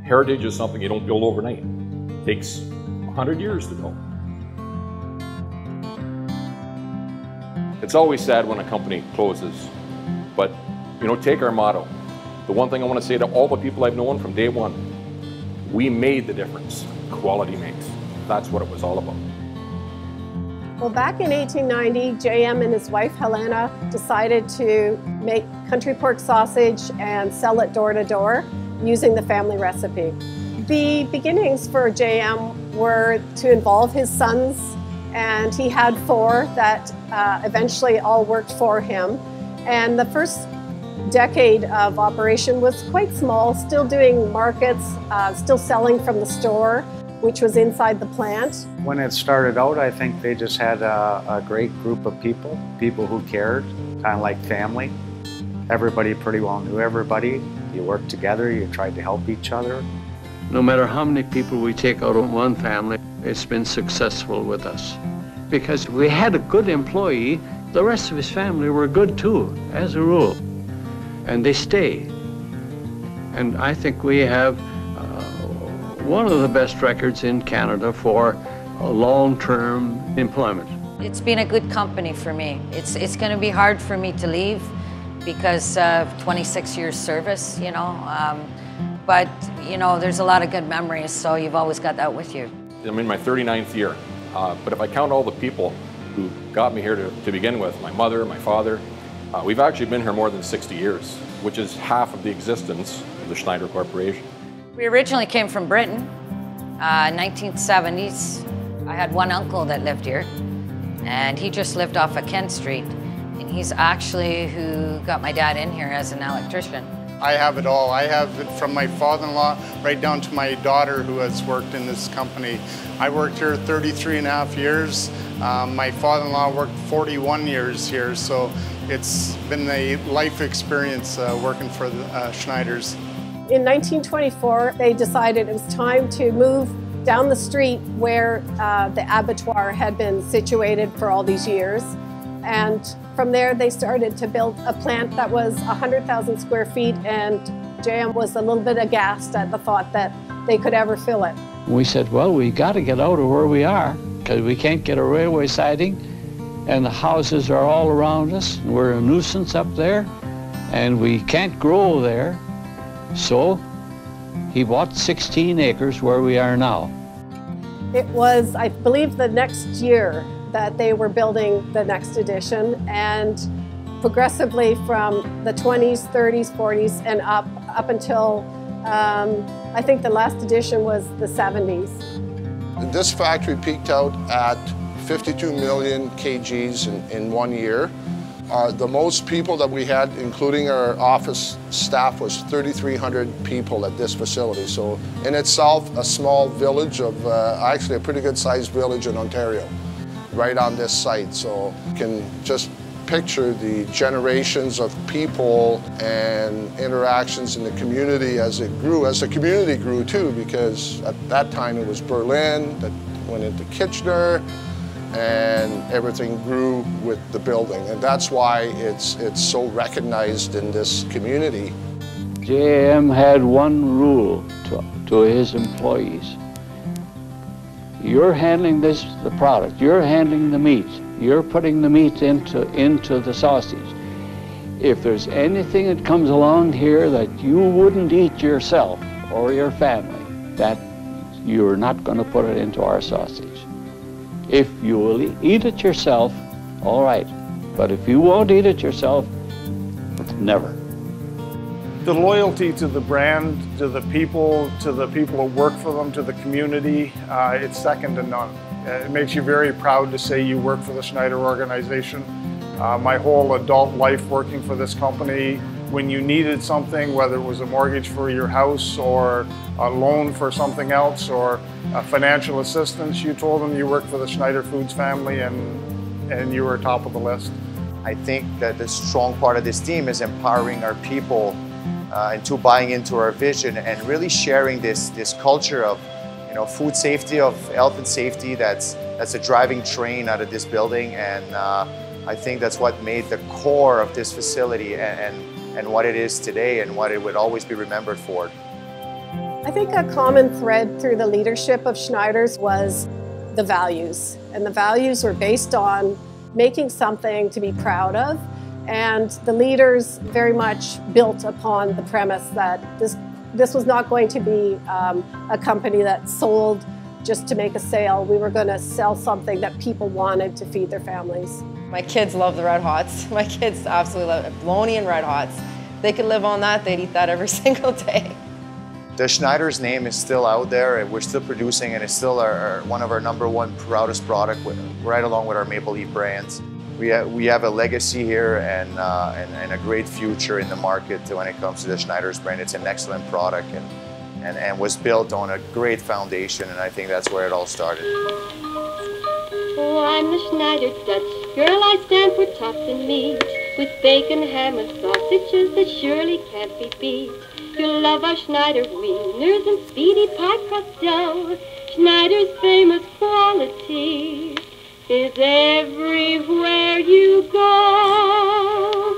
Heritage is something you don't build overnight. It takes 100 years to build. It's always sad when a company closes, but take our motto. The one thing I want to say to all the people I've known from day one, we made the difference. Quality makes. That's what it was all about. Well, back in 1890, JM and his wife Helena decided to make country pork sausage and sell it door to door using the family recipe. The beginnings for JM were to involve his sons, and he had 4 that eventually all worked for him. And the first decade of operation was quite small, still doing markets, still selling from the store, which was inside the plant. When it started out, I think they just had a great group of people who cared, kind of like family. Everybody pretty well knew everybody. You worked together, you tried to help each other. No matter how many people we take out of one family, it's been successful with us. Because we had a good employee, the rest of his family were good too, as a rule. And they stay. And I think we have one of the best records in Canada for long-term employment. It's been a good company for me. It's going to be hard for me to leave because of 26 years service, but there's a lot of good memories, so you've always got that with you. I'm in my 39th year, but if I count all the people who got me here to begin with, my mother, my father, we've actually been here more than 60 years, which is half of the existence of the Schneider Corporation. We originally came from Britain, 1970s. I had one uncle that lived here, and he just lived off of Kent Street. And he's actually who got my dad in here as an electrician. I have it all. I have it from my father-in-law right down to my daughter who has worked in this company. I worked here 33 and a half years. My father-in-law worked 41 years here, so it's been a life experience working for the Schneiders. In 1924, they decided it was time to move down the street where the abattoir had been situated for all these years. And from there, they started to build a plant that was 100,000 square feet, and JM was a little bit aghast at the thought that they could ever fill it. We said, well, we got to get out of where we are because we can't get a railway siding, and the houses are all around us. We're a nuisance up there, and we can't grow there. So he bought 16 acres where we are now. It was, I believe, the next year that they were building the next edition, and progressively from the 20s, 30s, 40s, and up until I think the last edition was the 70s. This factory peaked out at 52 million kgs in 1 year. The most people that we had, including our office staff, was 3,300 people at this facility. So in itself, a small village of, actually a pretty good sized village in Ontario, right on this site. So you can just picture the generations of people and interactions in the community as it grew, as the community grew too, because at that time it was Berlin, that went into Kitchener, and everything grew with the building. And that's why it's so recognized in this community. JM had one rule to his employees. You're handling the product, you're handling the meat, you're putting the meat into the sausage. If there's anything that comes along here that you wouldn't eat yourself or your family, that you're not going to put it into our sausage. If you will eat it yourself, all right. But if you won't eat it yourself, never. The loyalty to the brand, to the people who work for them, to the community, it's second to none. It makes you very proud to say you work for the Schneider organization. My whole adult life working for this company, when you needed something, whether it was a mortgage for your house or a loan for something else or financial assistance, you told them you worked for the Schneider Foods family and you were top of the list. I think that the strong part of this team is empowering our people into buying into our vision and really sharing this culture of food safety, of health and safety. That's a driving train out of this building, and I think that's what made the core of this facility and what it is today and what it would always be remembered for. I think a common thread through the leadership of Schneiders was the values. And the values were based on making something to be proud of. And the leaders very much built upon the premise that this was not going to be a company that sold just to make a sale. We were going to sell something that people wanted to feed their families. My kids love the Red Hots. My kids absolutely love it. Bologna and Red Hots. They could live on that, they'd eat that every single day. The Schneiders name is still out there, and we're still producing, and it's still one of our #1 proudest product, right along with our Maple Leaf brands. We have a legacy here and a great future in the market when it comes to the Schneiders brand. It's an excellent product and was built on a great foundation, and I think that's where it all started. Oh, I'm the Schneider Dutch girl. I stand for tough and meat, with bacon, ham, and sausages that surely can't be beat. You'll love our Schneider wieners and speedy pie crust dough. Schneider's famous quality is everywhere you go.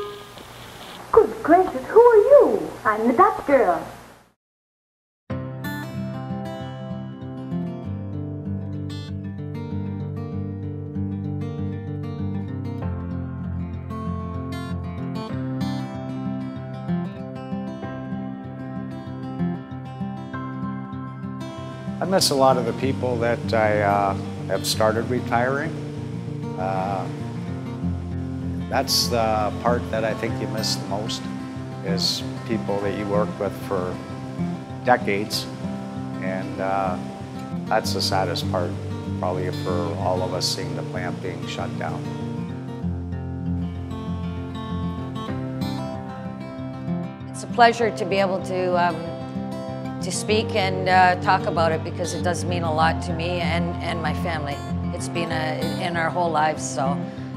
Good gracious, who are you? I'm the Dutch girl. I miss a lot of the people that I have started retiring. That's the part that I think you miss the most, is people that you work with for decades, and that's the saddest part probably for all of us, seeing the plant being shut down. It's a pleasure to be able to speak and talk about it, because it does mean a lot to me and my family. It's been in our whole lives, so.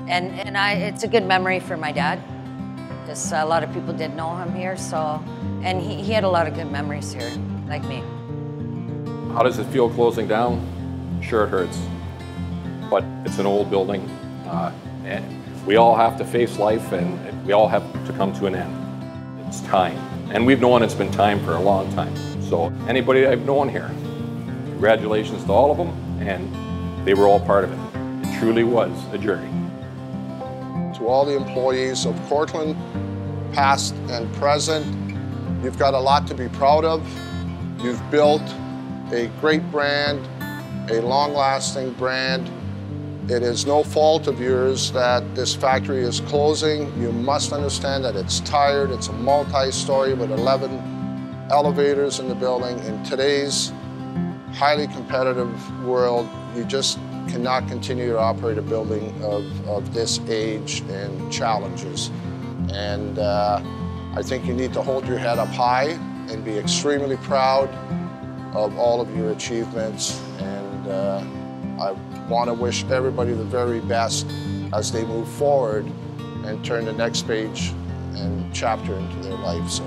It's a good memory for my dad, because a lot of people did know him here, so. And he had a lot of good memories here, like me. How does it feel closing down? Sure, it hurts. But it's an old building, and we all have to face life, and we all have to come to an end. It's time. And we've known it's been time for a long time. So anybody I've known here, congratulations to all of them, and they were all part of it. It truly was a journey. To all the employees of Cortland, past and present, you've got a lot to be proud of. You've built a great brand, a long-lasting brand. It is no fault of yours that this factory is closing. You must understand that it's tired. It's a multi-story with 11 elevators in the building. In today's highly competitive world, you just cannot continue to operate a building of this age and challenges. And I think you need to hold your head up high and be extremely proud of all of your achievements. And I want to wish everybody the very best as they move forward and turn the next page and chapter into their life. So.